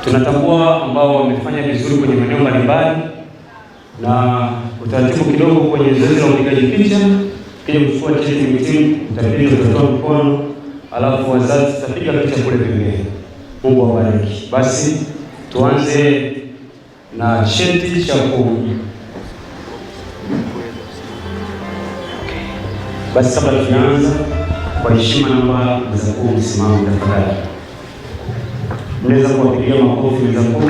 tunatambua ambao wamefanya vizuri kwenye maeneo mbalimbali, na utaratibu kidogo kwenye zoezi la upigaji picha, kija kuchukua cheti mitimu, mtapiga, tutatoa mkono, alafu wazazi tutapiga picha kule pembeni. Mungu awabariki. Basi tuanze na cheti cha Basi kabla tunaanza, kwa heshima naomba meza kuu msimame tafadhali. Mnaweza kuwapigia makofi meza kuu.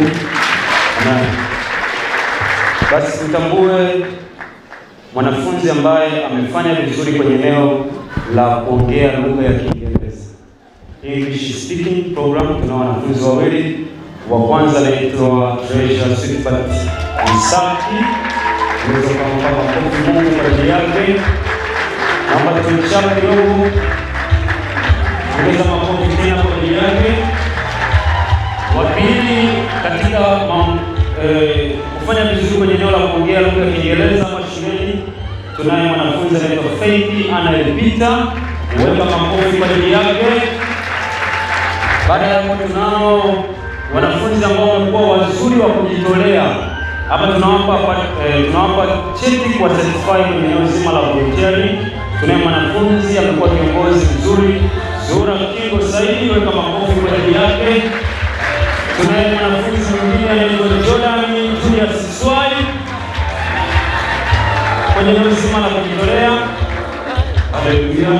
Basi tutambue mwanafunzi ambaye amefanya vizuri kwenye eneo la kuongea lugha ya Kiingereza, English speaking program. Tuna wanafunzi wawili. Wa kwanza anaitwa Treasure Sweetbat Isaki. Unaweza kumpa makofi Mungu kwa ajili yake. Naomba tumchape kidogo. Ongeza makofi tena kwa ajili yake. Wa pili katika kufanya vizuri kwenye eneo la kuongea lugha ya Kiingereza hapa shuleni, tunaye mwanafunzi anaitwa Faith anayepita. Weka makofi kwa ajili yake. Baada ya hapo tunao wanafunzi ambao wamekuwa wazuri wa kujitolea. Hapa tunawapa cheti kwa certified kwenye eneo zima la volunteering. Tunaye mwanafunzi amekuwa kiongozi mzuri, Zura Kingo Saidi. Weka makofi kwa ajili yake. Tunaye mwanafunzi mwingine anaitwa Jordan Julius Swai kwenye eneo zima la kujitolea. Haleluya.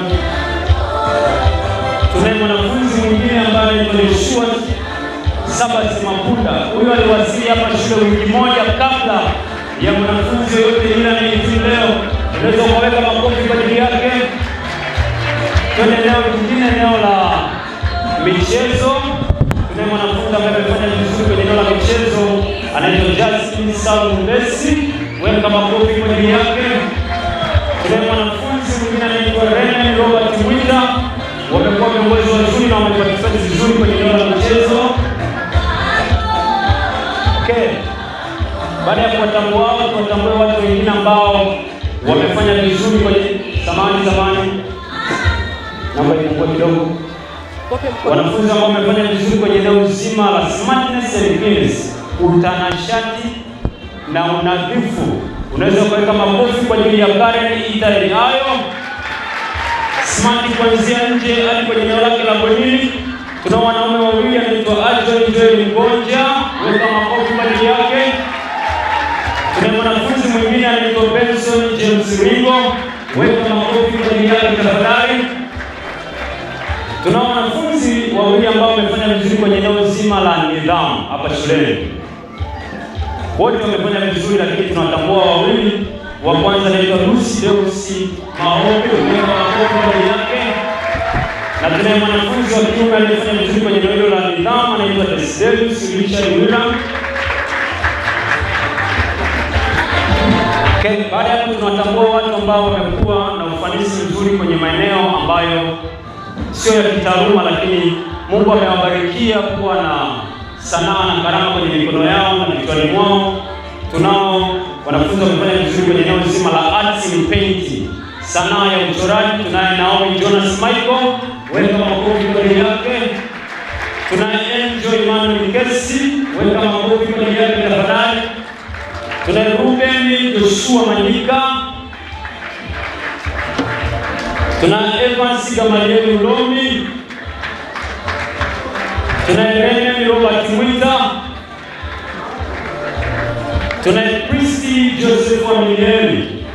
Tunaye mwanafunzi mwingine ambaye anaitwa Joshua Sabati Mapunda. Huyu aliwasili hapa shule wiki moja kabla ya mwanafunzi yote yule anayehitimu leo. Unaweza kuweka makofi kwa ajili yake. Kwenye eneo lingine, eneo la michezo, tunaye mwanafunzi ambaye amefanya vizuri kwenye eneo la michezo, anaitwa Jasmine Salumesi. Weka makofi kwa ajili yake. Tunaye mwanafunzi mwingine anaitwa Rene Robert Mwita. Wamekuwa viongozi wazuri na wameparticipate vizuri kwenye eneo la michezo. Okay. Baada ya kuwatambua hao, tuwatambue watu wengine ambao wamefanya vizuri kwenye zamani. Namba ilikuwa kidogo. Wanafunzi ambao wamefanya vizuri kwenye eneo zima la smartness and cleanliness, utanashati na unadhifu. Unaweza kuweka makofi kwa ajili ya Karen Italy hayo. Smart kuanzia nje hadi kwenye eneo lake la bwenini. Tuna wanaume wawili anaitwa Joel Ngonja. Weka makofi kwa ajili yake. Tuna mwanafunzi mwingine anaitwa Benson James Ringo. Weka makofi kwa ajili yake tafadhali. Tuna wanafunzi wawili ambao wamefanya vizuri kwenye eneo zima la nidhamu hapa shuleni. Wote wamefanya vizuri, lakini tunatambua wawili. Wa kwanza anaitwa Lucy Deusi Maombi. Weka makofi kwa ajili yake. Na tunaye mwanafunzi wa kiume aliyefanya vizuri kwenye eneo la nidhamu anaitwa Desiderius Richard William. Okay, baada ya hapo tunatambua watu ambao wamekuwa na ufanisi mzuri kwenye maeneo ambayo sio ya kitaaluma, lakini Mungu amewabarikia kuwa na sanaa na karama kwenye mikono yao na vichwani mwao. Tunao wanafunzi wamefanya vizuri kwenye eneo zima la arts and painting, sanaa ya uchoraji. Tunaye Naomi Jonas Michael. Weka makofi kwa ajili yake. Tunaye Angel Emmanuel Kesi. Weka makofi kwa ajili yake tafadhali. Tunaye Ruben Joshua Manika. Tunaye Evans Gamaliel Ulomi. Tunaye Rene Robert Mwita. Tunaye Christy Joseph Aminieli.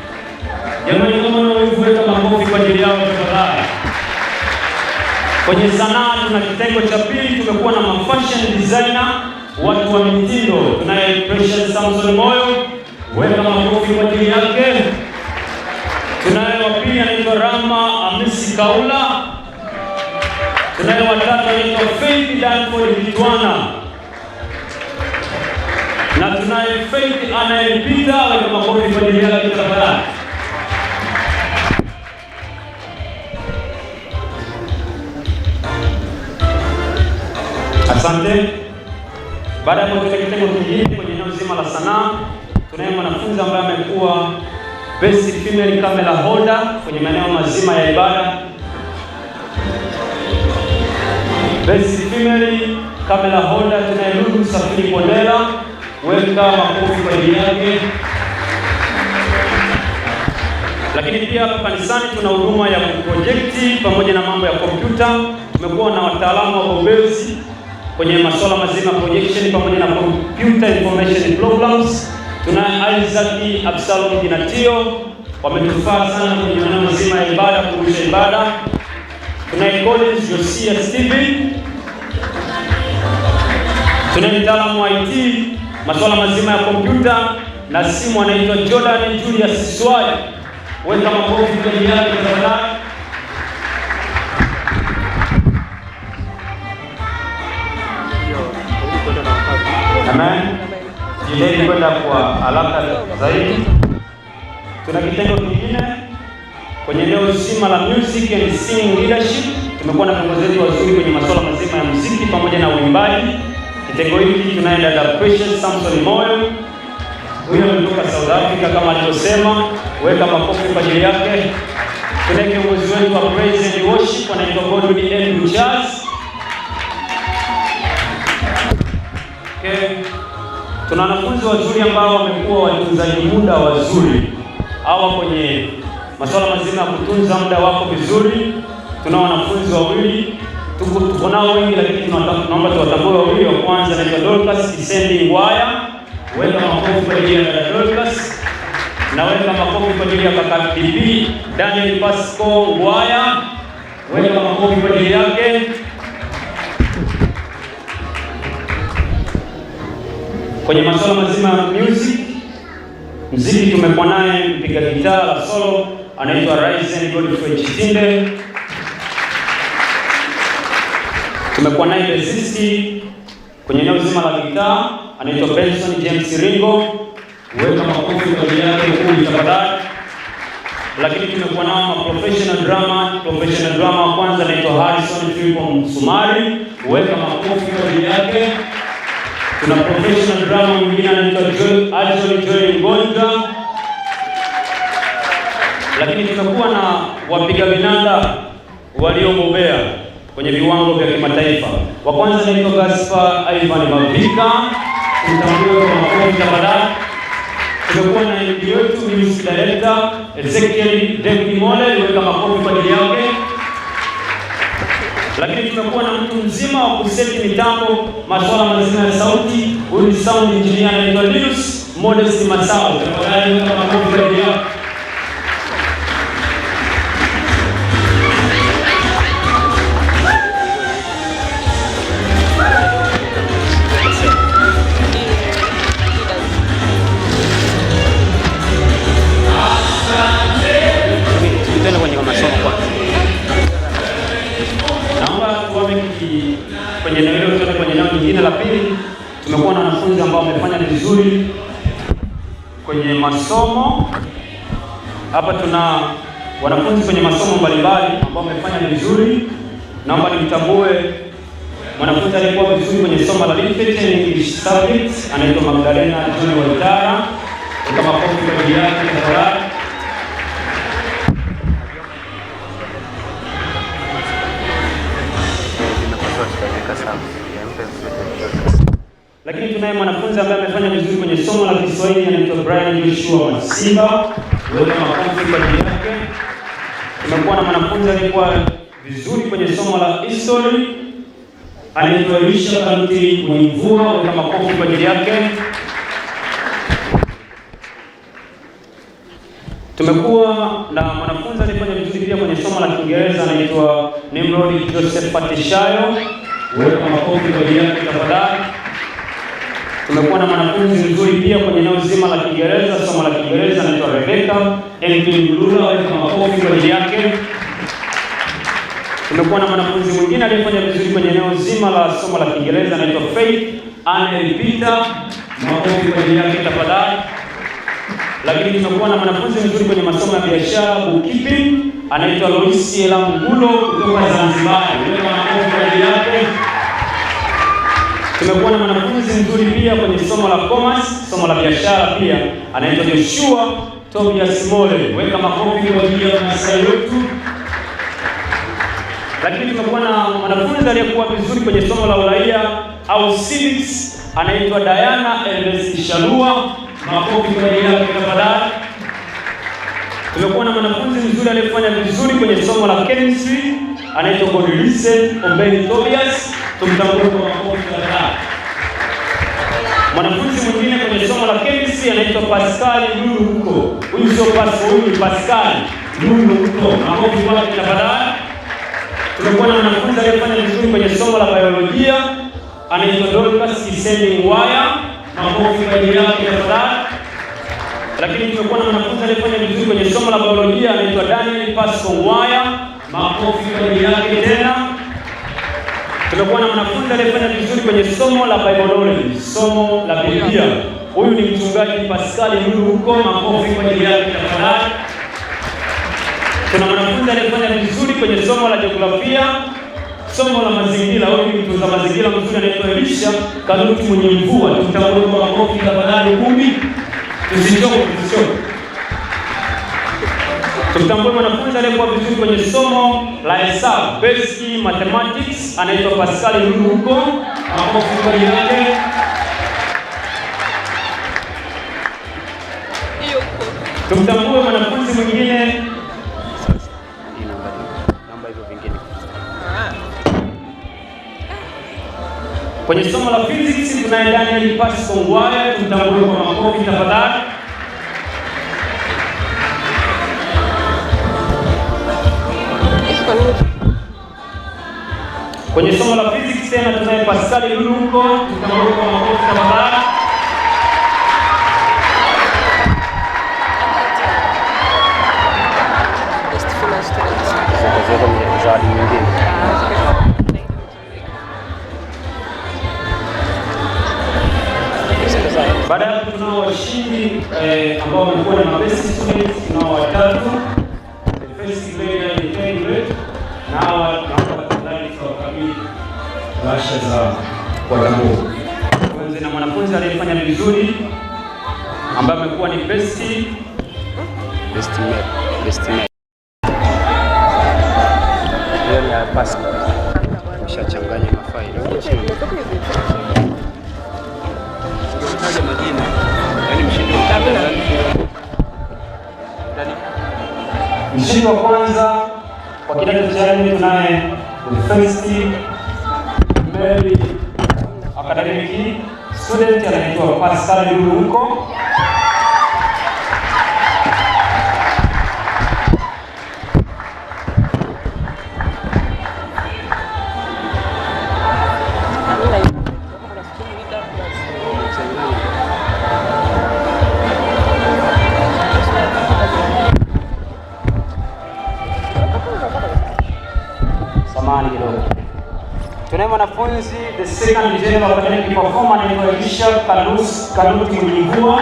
Jamani, kama unaweza makofi kwa ajili yao tafadhali. Kwenye sanaa tuna kitengo cha pili, tumekuwa na fashion designer, watu wa mitindo. Tunaye Precious Samson Moyo. Weka makofi kwa ajili yake. Tunaye wa pili anaitwa Rama Amisi Kaula. Tunaye watatu anaitwa Faith Danford Kitwana. Na tunaye Faith anayepita. Weka makofi kwa ajili yake tafadhali. Asante. Baada ya kutoka kitengo kingine kwenye eneo zima la sanaa, tunaye mwanafunzi ambaye amekuwa best female camera holder kwenye maeneo mazima ya ibada. Best female camera holder tunaye Lulu Safiri Pondela, weka makofi kwa ajili yake. Lakini pia hapa kanisani tuna huduma ya project pamoja na mambo ya kompyuta. Tumekuwa na wataalamu wa bobezi kwenye masuala mazima projection pamoja na computer information programs. Tuna Isaac Absalom Dinatio, wametufaa sana kwenye maneno mazima ya ibada, kuhusu ibada. Tuna Collins Josia Steven, tuna mtaalamu wa IT masuala mazima ya kompyuta na simu anaitwa Jordan Julius Swai, weka makofi kwa ajili yake tafadhali. Amen. Jitahidi kwenda kwa haraka zaidi. Tuna kitengo kingine kwenye eneo zima la music and singing leadership. Tumekuwa na viongozi wetu wazuri kwenye masuala mazima ya muziki pamoja na uimbaji. Kitengo hiki tunaye dada Precious Samson Moyo. Huyo ametoka South Africa kama alivyosema, weka makofi kwa ajili yake. Tuna kiongozi wetu wa praise and worship anaitwa Godwin Andrew Charles. Okay. Tuna wanafunzi wazuri ambao wamekuwa watunzaji muda wazuri. Hawa kwenye masuala mazima ya kutunza muda wako vizuri. Tuna wanafunzi wawili, tuko nao wengi lakini tunaomba tuwatambue wawili. Wa kwanza anaitwa Dorcas Kisendi Ngwaya, weka makofi kwa ajili ya Dorcas. Na weka makofi kwa ajili ya kaka Bibi Daniel Pasco Ngwaya, weka makofi kwa ajili yake. Kwenye masuala mazima ya muziki tumekuwa naye mpiga gitaa la solo anaitwa Ryzen Godfrey Chitinde. Tumekuwa naye bassisti kwenye eneo zima la gitaa anaitwa Benson James Ringo, weka makofi kwa ajili yake kuu tafadhali. Lakini tumekuwa nao professional drama wa kwanza anaitwa Harrison Philip Msumari, weka makofi kwa ajili yake. Tuna professional drama mwingine anaitwa Joel Ngonja. Lakini tumekuwa na wapiga vinanda waliobobea kwenye viwango vya kimataifa. Wa kwanza anaitwa Gaspar Ivan Mavika, mtambue kwa makofi tafadhali. Tumekuwa na MD wetu music director Ezekiel David Mole, weka makofi kwa ajili yake. Lakini tumekuwa na mtu mzima wa kuseti mitambo masuala mazima ya sauti, huyu ni sound engineer anaitwa Linus Modest Masao, tafadhali weka makofi kwa ajili yake. Kwenye eneo nyingine la pili, tumekuwa na wanafunzi ambao wamefanya vizuri kwenye masomo. Hapa tuna wanafunzi kwenye masomo mbalimbali ambao wamefanya vizuri. Naomba nimtambue mwanafunzi aliyekuwa vizuri kwenye somo la Literature and English Subjects anaitwa Magdalena John Waitara, kama makofi kwa ajili yake tafadhali. Lakini tunaye mwanafunzi ambaye amefanya vizuri kwenye somo la Kiswahili anaitwa Brian Joshua Masimba, weka makofi kwa ajili yake. Tumekuwa na mwanafunzi aliyekuwa vizuri kwenye somo la History anaitwa Elisha Kanti Mvua, weka makofi kwa ajili yake. Tumekuwa na mwanafunzi aliyefanya vizuri pia kwenye somo la Kiingereza anaitwa Nimrod Joseph Patishayo, weka makofi kwa ajili yake tafadhali. Tumekuwa na mwanafunzi mzuri pia kwenye eneo zima la Kiingereza, somo la Kiingereza anaitwa Rebecca Elvin Lula, weka makofi kwa ajili yake. Tumekuwa na mwanafunzi mwingine aliyefanya vizuri kwenye eneo zima la somo la Kiingereza anaitwa Faith Anne Peter, makofi kwa ajili yake tafadhali. Lakini tumekuwa na mwanafunzi mzuri kwenye masomo ya biashara bookkeeping anaitwa Loisi Elangulo kutoka Zanzibar, weka makofi kwa ajili yake. Tumekuwa na mwanafunzi mzuri pia kwenye somo la commerce, somo la biashara pia anaitwa Joshua Tobias Mole, weka makofi kwa ajili ya Masai wetu. Lakini tumekuwa na mwanafunzi aliyekuwa vizuri kwenye somo la uraia au civics anaitwa Diana Ernest Shalua. Makofi kwa ajili yake tafadhali. Tumekuwa na mwanafunzi mzuri aliyefanya vizuri kwenye somo la chemistry anaitwa Godlise Ombeni Tobias. Tumtambue kwa makofi tafadhali. Mwanafunzi mwingine kwenye somo la chemistry anaitwa Pascal Luluko. Huyu sio Pascal, huyu ni Pascal Luluko. Makofi kwake tafadhali. Tumekuwa na mwanafunzi aliyefanya vizuri kwenye somo la biolojia anaitwa Dorcas Kisendi Waya. Makofi kwa ajili yake tafadhali. Lakini tumekuwa na mwanafunzi aliyefanya vizuri kwenye somo la biolojia anaitwa Daniel Pasco Waya. Makofi kwa ajili yake tena. Tumekuwa na mwanafunzi aliyefanya vizuri kwenye somo la biology, somo la Biblia. Huyu ni mchungaji Pascal Luluko. Makofi kwa ajili yake tafadhali. Kuna mwanafunzi aliyefanya vizuri kwenye somo la jiografia, somo la mazingira. Huyu ni mtunza mazingira mzuri anaitwa Elisha Kanuti mwenye mvua. Tutambue kwa makofi tafadhali kumbi. Tusichoke. Tutambue mwanafunzi aliyekuwa vizuri kwenye somo la hesabu, basic mathematics anaitwa Pascal Luluko. Makofi kwa ajili yake. Tutambue mwanafunzi mwingine kwenye somo la physics tunaye Daniel Pasco Ngwaya. Tumtambue kwa makofi tafadhali. Kwenye somo la physics tena tunaye Pascal Luluko. Tumtambue kwa makofi tafadhali. Baada ya tunao washindi ambao wamekuwa na best students, tunao watatu, the first grade and the third grade, na hawa tafadhali tukabidhi bahasha za watambua. Kwanza na mwanafunzi aliyefanya vizuri ambaye amekuwa ni best mate. Yeye ya pass. Ushachanganya mafaili. Majina. Yaani mshindi wa kwanza kwa kidato cha 4 tunaye first Mary academic student anaitwa Pascal Luluko. Tunaye mwanafunzi the second general academic performer anaitwa Elisha Kanuti mwenye mvua.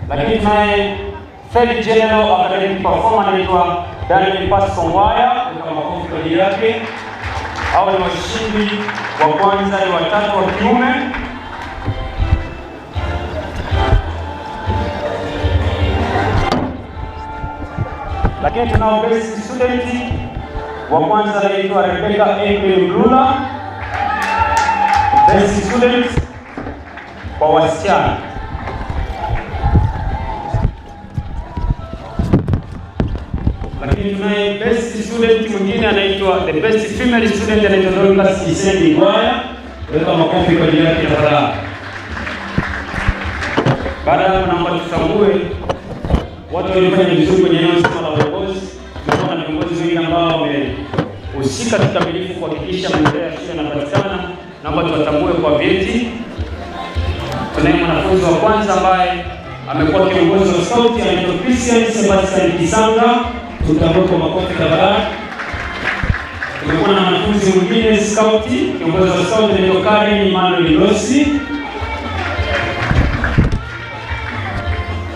Lakini tunaye third general academic performer anaitwa Daniel Pasco Ngwaya. Kwa makofi kwa ajili yake. Hao ni washindi wa kwanza, ni watatu wa kiume. Lakini tunao best student wa kwanza anaitwa Rebecca Emily Mlula, best student kwa wasichana. Lakini tunaye best student mwingine anaitwa the best female student anaitwa Dorcas Kisendi Ngwaya. Weka makofi kwa ajili yake tafadhali. Baada ya hapo naomba tutambue watu waliofanya vizuri kwenye eneo zima la uongozi. Tumekuwa na viongozi wengi ambao wamehusika kikamilifu kuhakikisha maendeleo ya shule yanapatikana. Naomba tuwatambue kwa vyeti. Tunaye mwanafunzi wa kwanza ambaye amekuwa kiongozi wa scout anaitwa Christian Sebastian Kisanga. Tutambue kwa makofi tafadhali. Tumekuwa na mwanafunzi mwingine scout, kiongozi wa scout anaitwa Karen Emmanuel Rossi.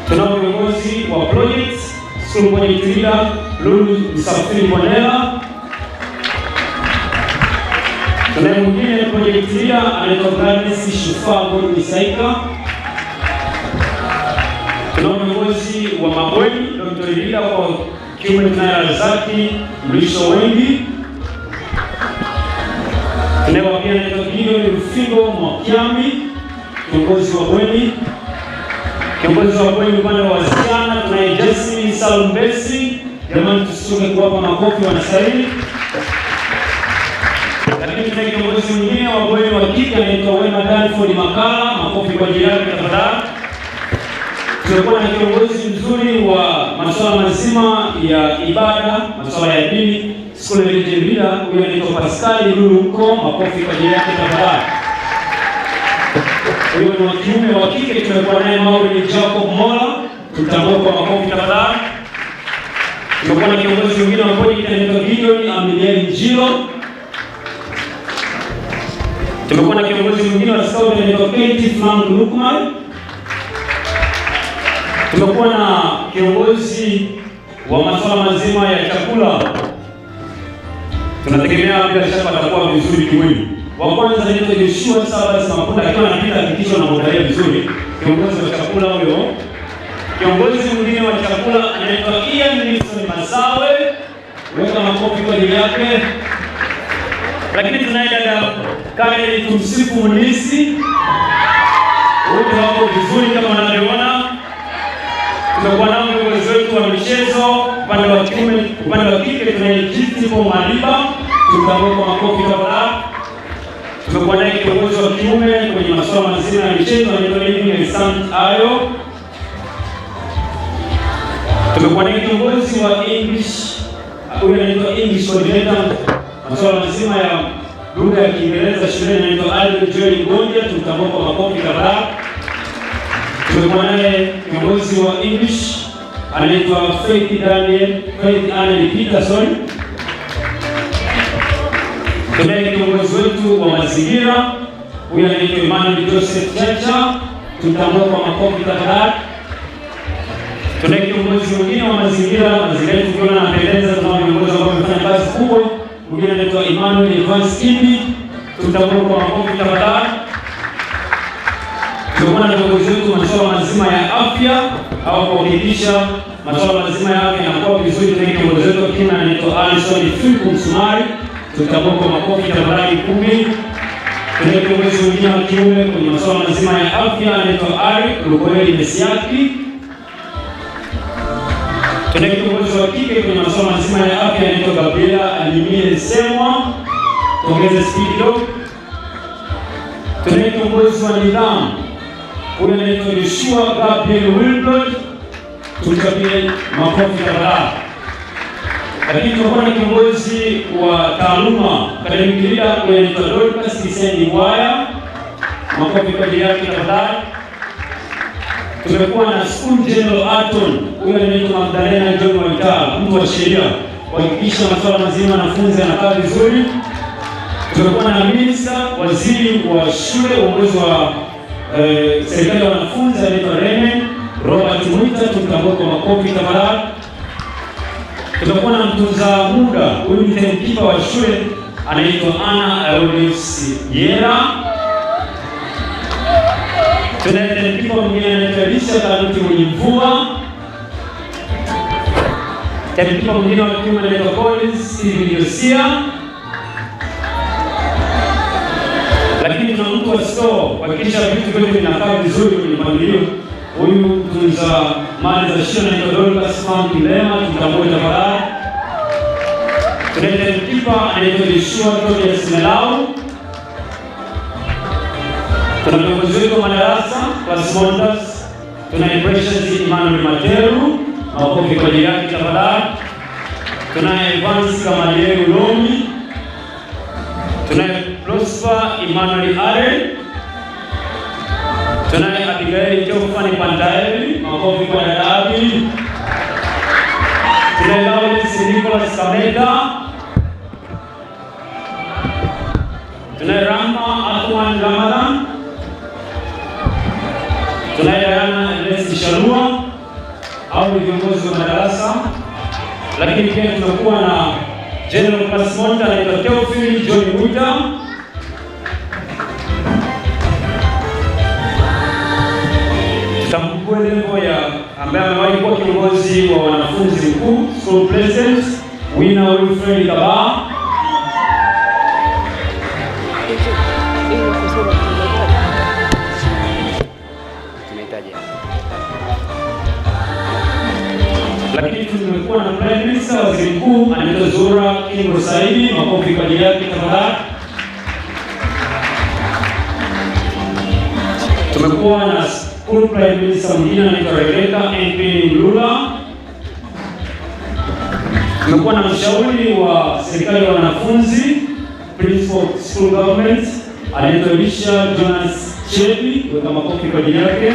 Tunao viongozi wa projects, school project leader Lulu Msafiri Bonela. Tunaye mwingine project leader anaitwa Gladys Shufa Godi Saika. Tunao viongozi wa mabweni, Dr. Leader kwa kiume tunaye Razaki Mrisho Wengi. Tunaye pia anaitwa Gideon Rufingo Mwakyami, kiongozi wa bweni. Kiongozi wa bweni upande wa wasichana tunaye Jasmine Salumbesi. Jamani, tusichoke kuwapa makofi, wanastahili. Lakini tunaye kiongozi mwingine wa bweni wa kike anaitwa Wema Danford Makala, makofi kwa ajili yake tafadhali. Tumekuwa na kiongozi mzuri wa masuala mazima ya ibada, masuala ya dini, School of Leader, huyo anaitwa Pascal Luluko, makofi kwa ajili yake tafadhali. Huyo ni wa kiume. Wa kike tumekuwa naye Maureen Jacob Mola, tutambue kwa makofi tafadhali. Tumekuwa na kiongozi mwingine wa bodi anaitwa Gideon Amilieli Njilo. Tumekuwa na kiongozi mwingine wa scout anaitwa Katie Frank Lukman. Tumekuwa na kiongozi wa masuala mazima ya chakula. Tunategemea bila shaka atakuwa vizuri kimwili. Wa kwanza anaitwa Joshua Sabas Makunda, akiwa anapita hakikisho na mwandalia vizuri. Kiongozi wa chakula huyo. Kiongozi mwingine wa chakula anaitwa Ian Nixon Masawe. Weka makofi kwa ajili yake. Lakini tunaye dada Karen Tumsifu Munisi. Wote wako vizuri kama wanavyoona. Tumekuwa nao viongozi wetu wa michezo, upande wa kiume, upande wa kike tunaye Jitipo Maliba, tutambue kwa makofi tafadhali. Tumekuwa naye kiongozi wa kiume kwenye masuala mazima ya michezo anaitwa Living Sant Ayo. Tumekuwa naye kiongozi wa English, huyu anaitwa English coordinator, masuala mazima ya lugha ya Kiingereza shuleni anaitwa Alvin Joel Gondia, tutambue kwa makofi tafadhali. Tumekuwa naye kiongozi wa English anaitwa Faith Anne Peterson. Tunaye kiongozi wetu wa mazingira, huyu anaitwa Emmanuel Joseph Chacha, tutambue kwa makofi tafadhali. Tunaye kiongozi mwingine wa mazingira yetu kiona anapendeza, tunao viongozi ambao wamefanya kazi kubwa. Mwingine anaitwa Emmanuel Evans Kimbi, tutambue kwa makofi tafadhali. Tumekuwa na viongozi wetu masuala mazima ya afya au kuhakikisha masuala mazima ya afya yanakuwa vizuri. Tunaye kiongozi wetu wa kiume anaitwa Alison Philip Msumari, tutambue kwa makofi tafadhali 10. Tunaye kiongozi mwingine wa kiume kwenye masuala mazima ya afya anaitwa Ari Lukoeli Mesiaki. Tunaye kiongozi wa kike kwenye masuala mazima ya afya anaitwa Gabriela Alimie Semwa, tuongeze speed kidogo. Tunaye kiongozi wa nidhamu, huyu anaitwa Joshua Gabriel Wilbrod, tuchapie makofi tafadhali. Lakini tunakuwa na kiongozi wa taaluma academic leader, huyu anaitwa Dorcas Kisendi Waya, makofi kwa ajili yake tafadhali. Tumekuwa na school general Aton, huyu anaitwa Magdalena John Waitala, mtu wa sheria, kuhakikisha masuala mazima wanafunzi anakaa vizuri. Tumekuwa na minister waziri wa shule, uongozi wa serikali ya wanafunzi anaitwa Rene Robert Mwita, tutambue kwa makofi tafadhali. Tumekuwa na mtunza muda, huyu ni timekeeper wa shule anaitwa Anna Aelis Yera. Tunaye timekeeper mwingine anaitwa Lisa Karuti Mvua. Timekeeper mwingine wa kiume anaitwa Collins Steven Yosia. Lakini tuna mtu wa store kuhakikisha vitu vyote vinakaa vizuri kwenye mpangilio. Huyu mtunza mali za shule anaitwa Dorcas Frank Lema, tutambue tafadhali. Tunaye timekeeper anaitwa Joshua Tobias Melau. Tuna viongozi wetu wa madarasa class monitors, tunaye Precious Emmanuel Materu, makofi kwa ajili yake tafadhali. Tunaye Evans Kamaliel Lomi. Tunaye Prosper Emmanuel Are. Tunaye Abigail Jofani Pantaeli, makofi kwa dada Abi. Tunaye Lawrence Nicholas Kameda. Tunaye Rama Athman Ramadan. Tunaye Diana Elesi Shalua, au ni viongozi wa madarasa. Lakini pia tumekuwa na General Class Monitor anaitwa Theophil John Mwita. Tutambue lengo ya ambaye amewahi kuwa kiongozi wa wanafunzi mkuu, School President Wina Wilfred Kaba. Lakini tumekuwa na Prime Minister, waziri mkuu anaitwa Zura Kingo Saidi, makofi kwa ajili yake tafadhali. Tumekuwa na School Prime Minister mwingine anaitwa Rebecca MP Lula. Tumekuwa na mshauri wa serikali ya wanafunzi Principal School Government anaitwa Elisha Jonas Chebi, weka makofi kwa ajili yake.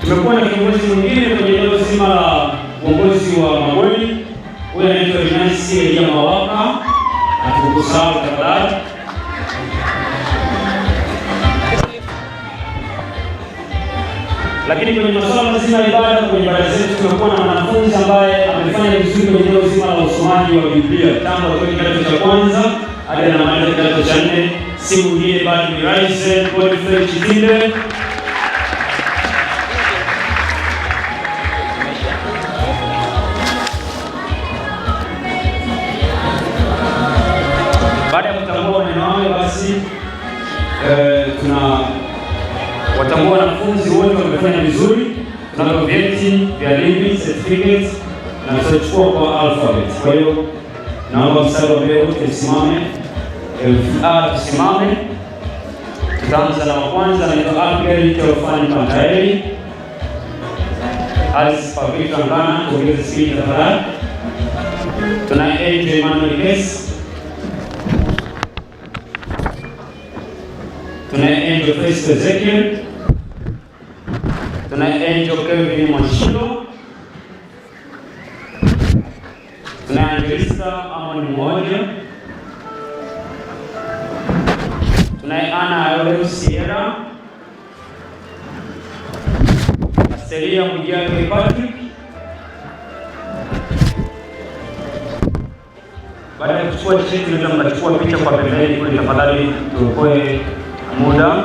Tumekuwa na kiongozi mwingine kwenye eneo zima la uongozi wa mabweni, huyu anaitwa Nancy Elia Mawaka, atukusahau tafadhali. Lakini kwenye masuala mazima ya ibada, kwenye ibada zetu tumekuwa na mwanafunzi ambaye amefanya vizuri kwenye eneo zima la usomaji wa Biblia tangu atoke kidato cha kwanza hadi anamaliza kidato cha 4, si mwingine bali ni Rise Godfrey Chitinde. Baada ya kutambua maneno hayo, basi watambua wanafunzi wote wamefanya vizuri. Tunao vyeti vya leaving certificate na tutachukua kwa alphabet. Kwa hiyo naomba mstari wa mbele wote tusimame. Tusimame. Tutaanza na kwanza, anaitwa Abel Teofani Pantaeli. Alice Pavita Ngana, kuongeza speed tafadhali. Tuna Angel Emmanuel Kesi. Tuna Angel Festo Ezekiel. Tuna Angel Kevin Mwashilo. Tuna Angelista Amoni Mmoja. Tuna Ana Aureo Sierra. Asteria Mujage Patrick. Baada ya kuchukua cheti, ndio mtachukua picha kwa pembeni kule tafadhali, tuokoe muda.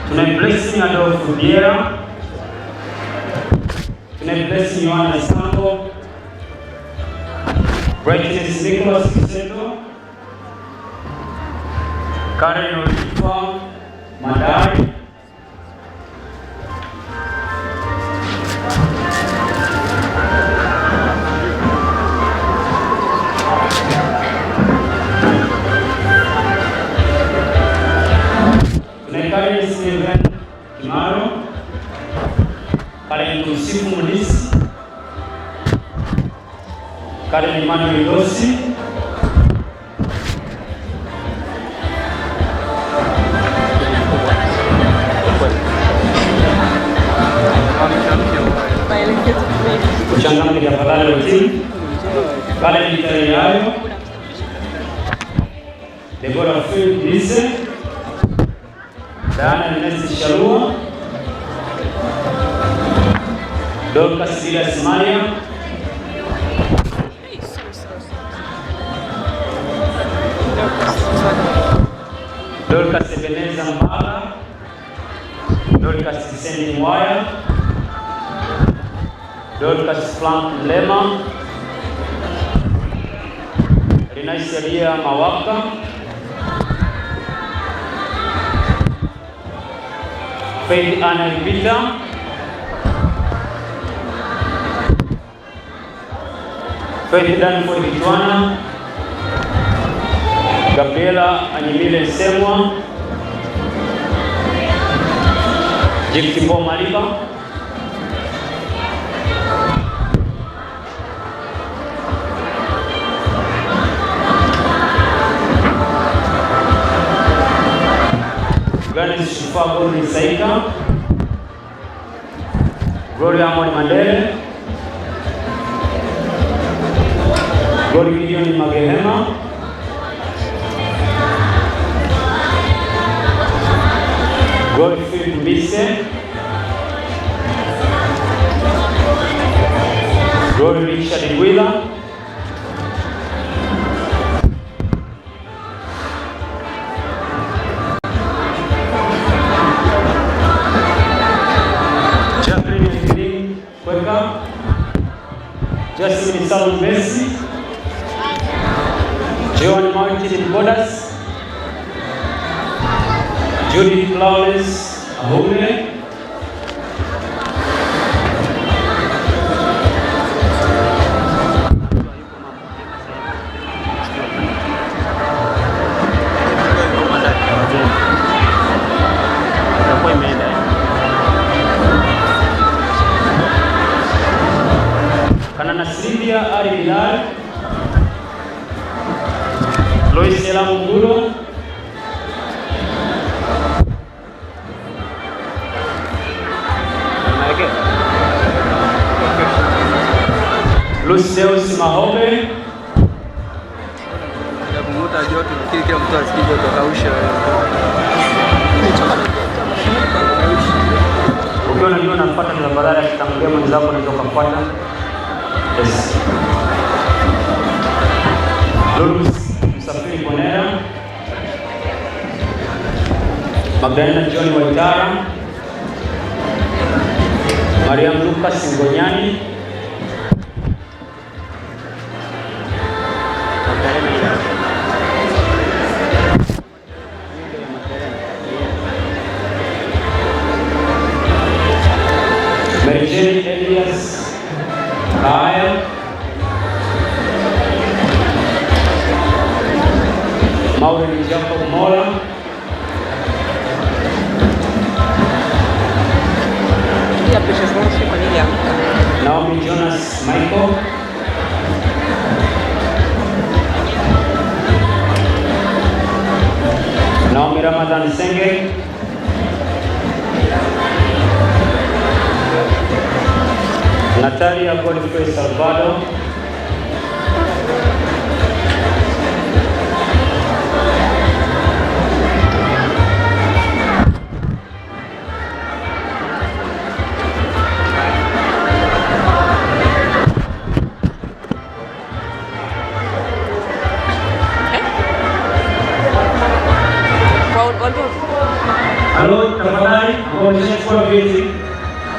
Tuna Blessing Adolfo Diera. Tuna Blessing Yohana Sambo. Brightness Nicholas Kiseto. Karen Oliva Madari. Karen Steven Kimaro. Karen Kusifu Munisi. Karen Emmanuel Losi. Kuchangamka tafadhali wote. Karen Italiano. Deborah Phil Lise. Dana Nesi Shalua. Dorcas Silas Maria. Dorcas Ebeneza Mbala. Dorcas Seni Mwaya. Dorcas Frank Lema. Rinaisalia Mawaka. Faith Anna Vita. Faith Danford Kitwana. Gabriela Anyimile Semwa. Jimtipo Maliba. Gladys Shufago Nisaika. Gloria Amoni Mandele. Gloria Gideon Magehema. Gloria Philip Mbise. Gloria Richard Ngwila. Jasmine Salum Messi. John Martin Bodas, Judith Flawless Ahule, Kanana Silvia Ari Bilal, Lois Ela Mungulo, Luceus Mahobe, ukiwa najua nafuata ni barabara ya kitangulia mwenzako unaweza kufuata. Yes. Lulus Msafiri Bonera, Magdalena John Waitara, Mariam Lucas Ngonyani, Merjeni Elias Kaya, Maureen Jacob Mola, Naomi Jonas Michael, Naomi Ramadan Senge, Natalia Godfrey Salvador, halo, tafadhali kwa viti.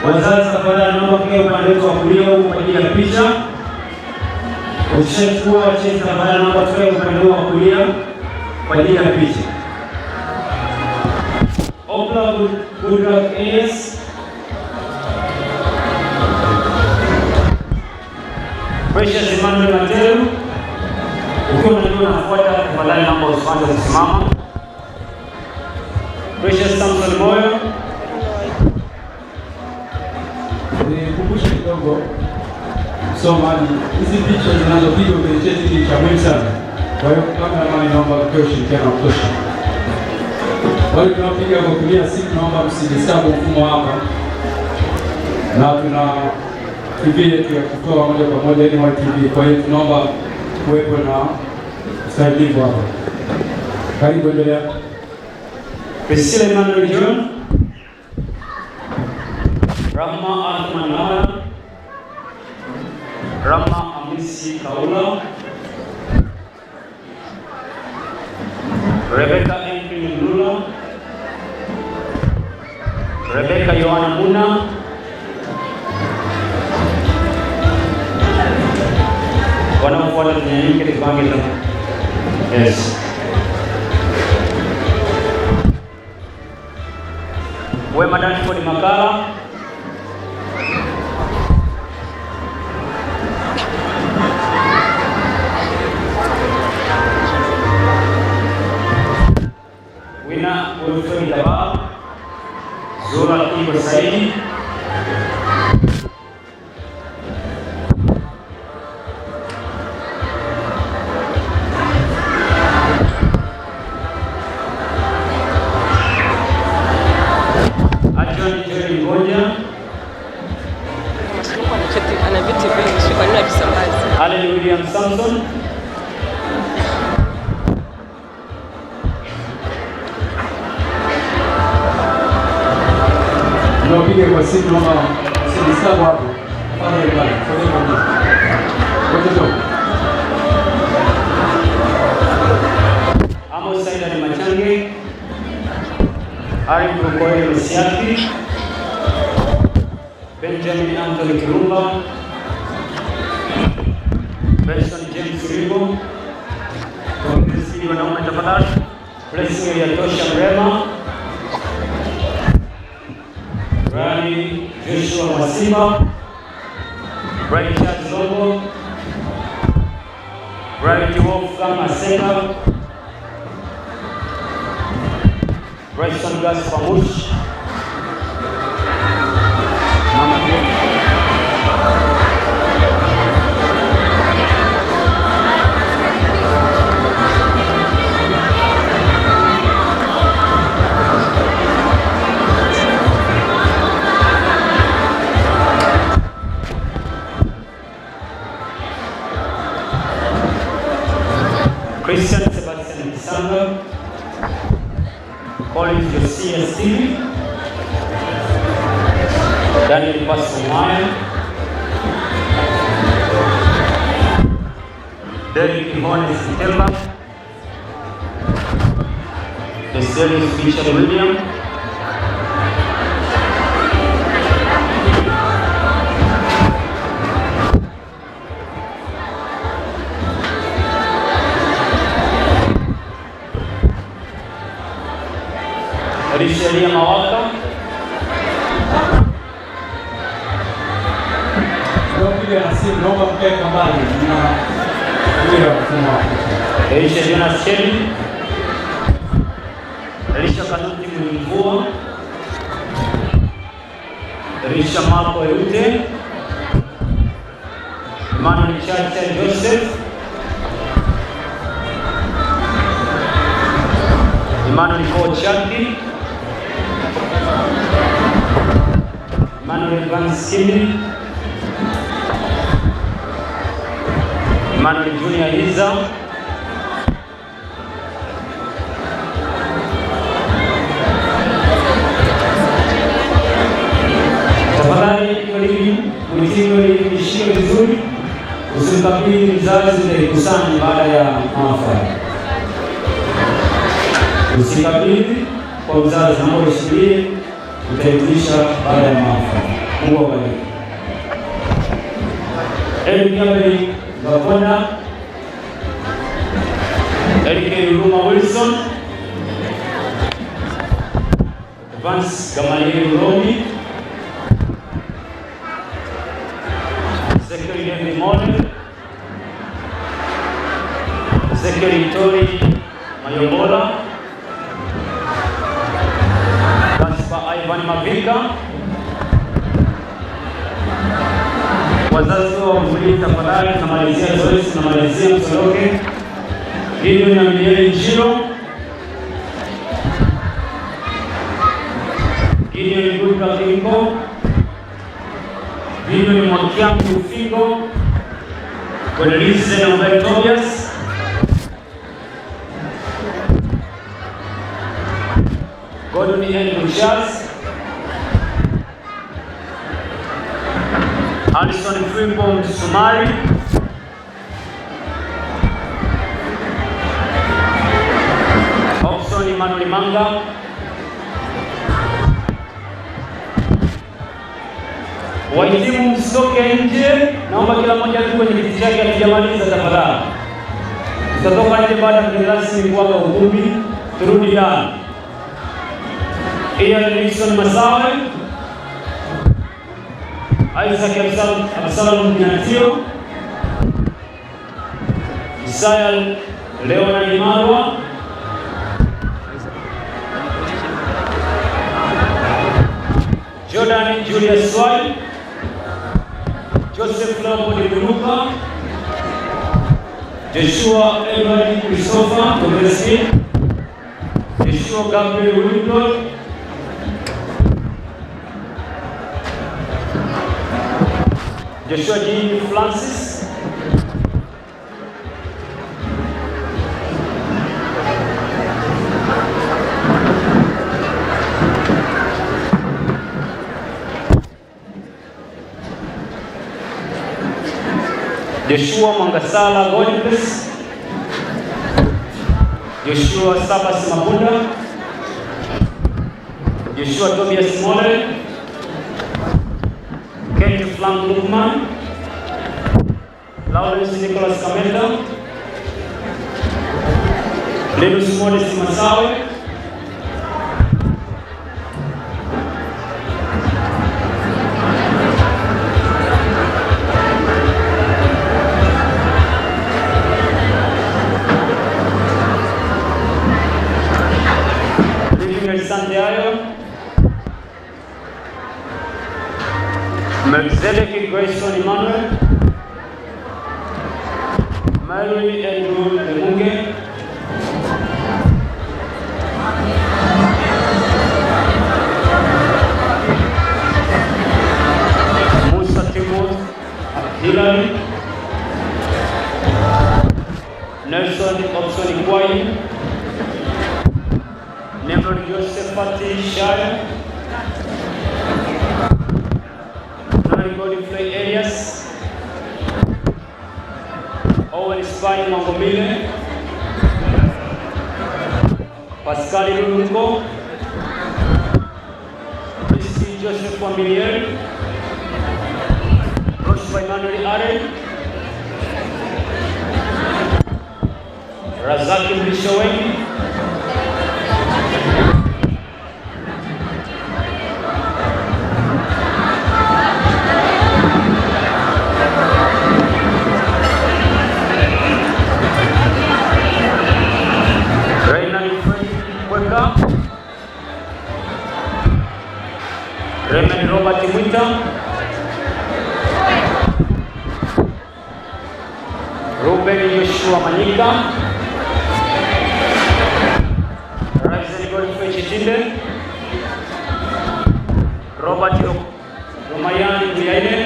Wazazi tafadhali naomba kwa upande wa kulia huko kwa ajili ya picha. Ukishachukua cheti tafadhali naomba kwa upande wa kulia kwa ajili ya picha. Opla Goodluck AS, Precious Emmanuel Matelu, ukiwa unajua unafuata tafadhali naomba usianze kusimama. Precious Samson Moyo, nikumbushe kidogo msomaji, hizi picha zinazopigwa kwenye cheti ni cha muhimu sana. Kwa hiyo kama naomba kwa ushirikiano wa kutosha. Wale tunapiga kwa kutumia simu naomba msidisturb mfumo hapa. Na tuna TV yetu ya kutoa moja kwa moja ni TV. Kwa hiyo tunaomba kuwepo na usaidizi hapa. Karibu endelea. Priscilla Emmanuel John, Rahma Athman Mara, Rahma Amisi Kaula, Rebecca Henry Lula, Rebecca Yohana Muna, wanaofuata tunyanyuke tupange tu. Yes. Wema Danford Makala, Wina Ulfemi Daba, Zura Kibo Saidi, Allen William Samson, Tunapiga kwa simu naomba msidisturb hapo. Fanya ile pale. Amos Saida ni Machange, Ari Mkokoe Mesiaki, Benjamin Anthony Kirumba, Benson James Ribo, Speed wanaume tafadhali. Blessing ya Tosha Mrema. Rani Joshua Masimba. Bright Charles Lobo. Bright Wolfgang Asenga. Bryson Gas Pamush. Mama Christian Sebastian Sanga, Collins Josiah Stevie, Daniel Pasumaya, Derek Ihones Temba, Deselius Richard William, Rishelia Mawaka, Elisha Jonas Sheli, Elisha Kanuti Mvua, Elisha Marco Eute, Emmanuel Chacha Joseph, Emmanuel Kochaki, Emmanuel Van Skili, Emmanuel Junior Iza, tafadhali mwitimu ishike vizuri, usimkabili mzazi kusanya baada ya maafa. Usikabili kwa mzazi na ushikilie utairudisha baada ya maafa. Mungu awabariki. Eric Gabriel Gabona, Eric Ruma Wilson, Vance Gamaliel Romi, Zekeri David Mone, Zekeri Tori Mayobola, Ivan Mavika, wazazi wa mvuli tafadhali, tunamalizia zoezi, tunamalizia msoroke. Gideon na Miguel Njiro, Gideon Guka Kingo, Gideon Mwakiangu Fingo, Kodelize na Mbele Tobias, Gordon N. Mushaz, Alison Frimbo Msumari, Hobson Emmanuel Manga, wahitimu msitoke nje, naomba kila mmoja tu kwenye kiti chake akijamaliza tafadhali. Tutatoka nje baada ya mgeni rasmi kuaga ukumbi, turudi ndani. Ian Nixon Masawe, Isaac Absalom Binatio, Isaiah Leonard Marwa, Jordan Julius Swai, Joseph Leopold Buruka, Joshua Edward Christopher Tobeski, Joshua Gabriel Wilton, Joshua Jean Francis, Joshua Mangasala Godfrey, Joshua Sabas Mabunda, Joshua Tobias Mole, Kent Frank Lukman, Lawrence Nicholas Kamenda, Linus Modest Masawe, Santiago, Melchizedek Grayson Emmanuel, Mary Andrew Munge, Musa Timur Hilary, Nelson Opson Ikwai, Nemrod Joseph Pati Shire, Nari Godfrey Elias, Owen Spine Mangomile, Pascal Lulungo, Christy Joseph Familier, Rosh Emmanuel Are, Razaki Mlishoweni, Raymond Robert Mwita, Ruben Joshua Manyika, Raisen Godfrey Chitinde, Robert Romayan Biaine,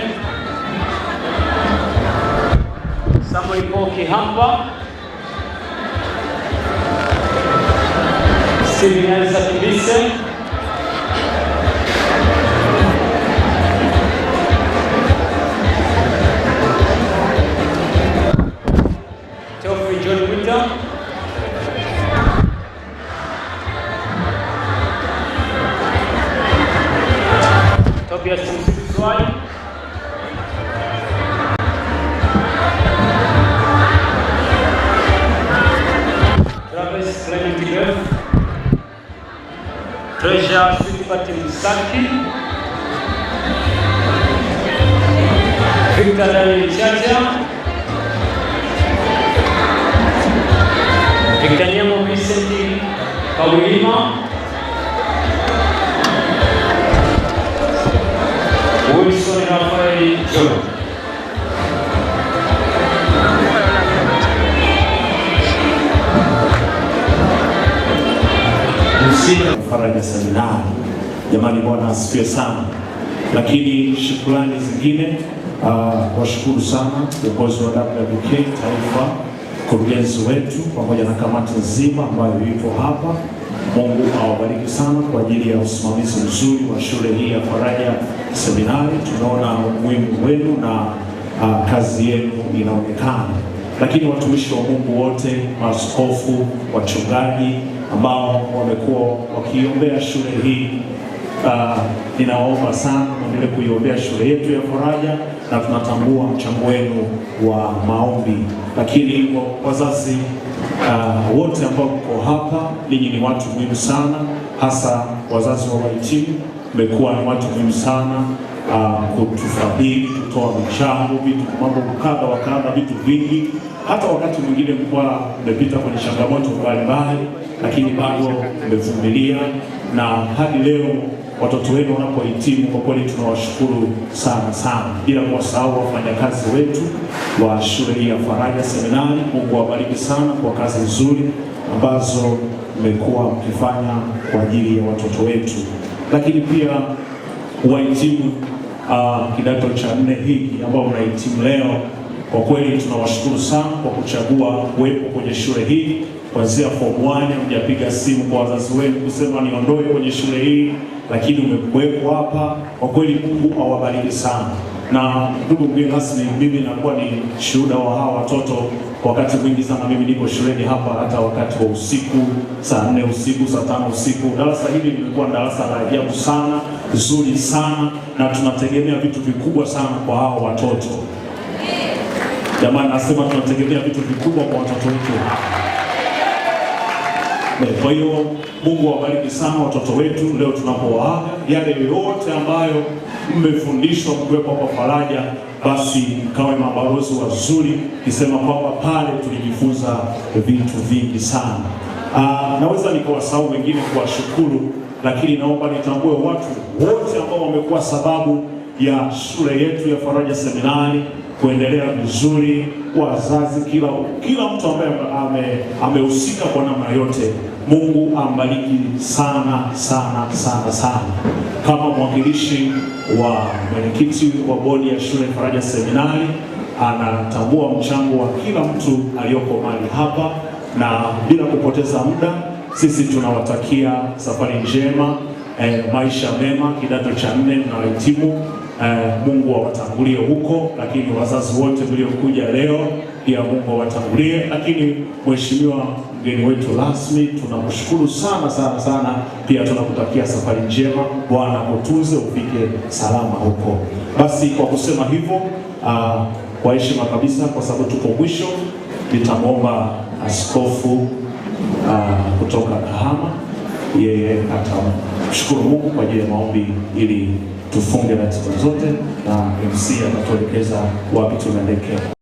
Samuel Koki Hampa, Sylvia Zatibise, Tobias Mswai, Travis Clement Gideon, Treasure Sipati Msaki, Victor Daniel Chacha, Victor Nyamo Vicente Kawilima, Wilson Rafael Joe. Faraja Seminari. Jamani, Bwana asifiwe sana. Lakini shukrani zingine, washukuru sana viongozi wa WWK Taifa, mkurugenzi wetu pamoja na kamati nzima ambayo ipo hapa. Mungu awabariki sana kwa ajili ya usimamizi mzuri wa shule hii ya Faraja Seminari. Tunaona umuhimu wenu na kazi yenu inaonekana. Lakini watumishi wa Mungu wote, maaskofu, wachungaji ambao wamekuwa wakiombea shule hii, ninawaomba sana muendelee kuiombea shule yetu ya Faraja, na tunatambua mchango wenu wa maombi. Lakini wazazi wote ambao mko hapa, ninyi ni watu muhimu sana, hasa wazazi wa wahitimu, mmekuwa ni watu muhimu sana kutufadhili, kutoa michango, vitu mambo kadha wa kadha, vitu vingi. Hata wakati mwingine mlikuwa mmepita kwenye changamoto mbalimbali, lakini bado mmevumilia, na hadi leo watoto wenu wanapohitimu, kwa kweli tunawashukuru sana sana, bila kuwasahau wafanyakazi wetu wa shule hii ya Faraja Seminari. Mungu awabariki sana kwa kazi nzuri ambazo mmekuwa mkifanya kwa ajili ya watoto wetu. Lakini pia wahitimu kidato cha 4 hiki ambao mnahitimu leo, kwa kweli tunawashukuru sana kwa kuchagua kuwepo kwenye shule hii. Kuanzia form 1 mjapiga simu kwa wazazi wenu kusema niondoe kwenye shule hii, lakini umekuwepo hapa. Kwa kweli Mungu awabariki sana. Na ndugu mgeni rasmi, mimi nakuwa ni shuhuda wa hawa watoto. Wakati mwingi sana mimi niko shuleni hapa, hata wakati wa usiku, saa 4 usiku, saa 5 usiku. Darasa hili limekuwa darasa la ajabu sana, zuri sana, na tunategemea vitu vikubwa sana kwa hawa watoto. Jamani, nasema tunategemea vitu vikubwa kwa watoto wetu. Kwa hiyo Mungu awabariki sana watoto wetu leo tunapowaaga. Yale yote ambayo mmefundishwa mkiwepo hapa Faraja, basi mkawe mabalozi wazuri, kisema kwamba pale tulijifunza vitu vingi sana. Naweza nikawasahau wengine kuwashukuru, lakini naomba nitambue watu wote ambao wamekuwa sababu ya shule yetu ya Faraja Seminari kuendelea vizuri, wazazi, kila mtu ambaye amehusika kwa namna yote. Mungu ambariki sana sana sana sana. Kama mwakilishi wa mwenyekiti wa bodi ya shule Faraja Seminari, anatambua mchango wa kila mtu aliyoko mahali hapa, na bila kupoteza muda, sisi tunawatakia safari njema, maisha mema, kidato cha 4 na wahitimu. Mungu awatangulie huko, lakini wazazi wote mliokuja leo pia Mungu awatangulie. Lakini mheshimiwa mgeni wetu rasmi, tunamshukuru sana sana sana, pia tunakutakia safari njema, Bwana kutunze ufike salama huko. Basi kwa kusema hivyo, kwa heshima kabisa, kwa sababu tuko mwisho, nitamwomba askofu kutoka Kahama, yeye atamshukuru Mungu kwa ajili ya maombi ili tufunge ratiba zote, na MC atatuelekeza wapi tunaelekea.